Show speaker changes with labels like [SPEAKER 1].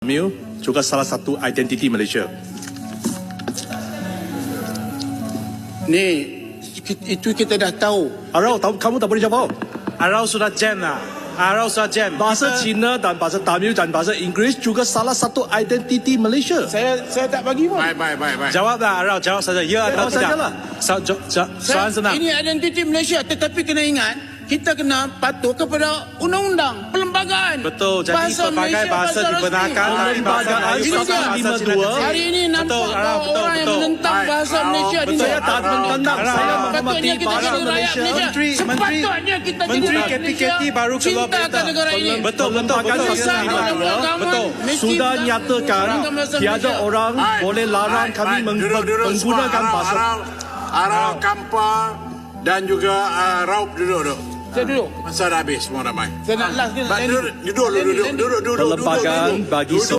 [SPEAKER 1] Tamil juga salah satu identiti Malaysia.
[SPEAKER 2] Ni itu kita dah tahu.
[SPEAKER 1] Arau, kamu tak boleh jawab.
[SPEAKER 3] Arau sudah jam lah. Arau sudah jam.
[SPEAKER 1] Bahasa Cina dan bahasa Tamil dan bahasa Inggeris juga salah satu identiti Malaysia.
[SPEAKER 2] Saya tak bagi pun.
[SPEAKER 4] Baik.
[SPEAKER 3] Jawablah Arau, jawab saja. Ya atau
[SPEAKER 1] Jawab
[SPEAKER 3] tidak?
[SPEAKER 1] sajalah.
[SPEAKER 3] Soalan senang.
[SPEAKER 2] Ini identiti Malaysia, tetapi kena ingat kita kena patuh kepada undang-undang perlembagaan.
[SPEAKER 3] Betul. Jadi pelbagai bahasa dibenarkan dari bahasa Melayu, bahasa Cina kecil.
[SPEAKER 2] Hari ini nampak orang yang menentang bahasa Malaysia di
[SPEAKER 1] Saya tak menentang. Saya menghormati bahasa Malaysia.
[SPEAKER 2] Sepatutnya kita jadi
[SPEAKER 3] Menteri
[SPEAKER 2] rakyat
[SPEAKER 3] KTKT
[SPEAKER 2] Malaysia
[SPEAKER 3] baru keluar
[SPEAKER 2] cintakan negara ini.
[SPEAKER 3] Betul.
[SPEAKER 1] Betul. Sudah nyatakan tiada orang boleh larang kami menggunakan bahasa.
[SPEAKER 4] Arau, Kampa dan juga Raup duduk.
[SPEAKER 2] Saya duduk.
[SPEAKER 4] Masa dah habis semua ramai.
[SPEAKER 2] Saya nak last.
[SPEAKER 4] Duduk.
[SPEAKER 1] Perlembagaan bagi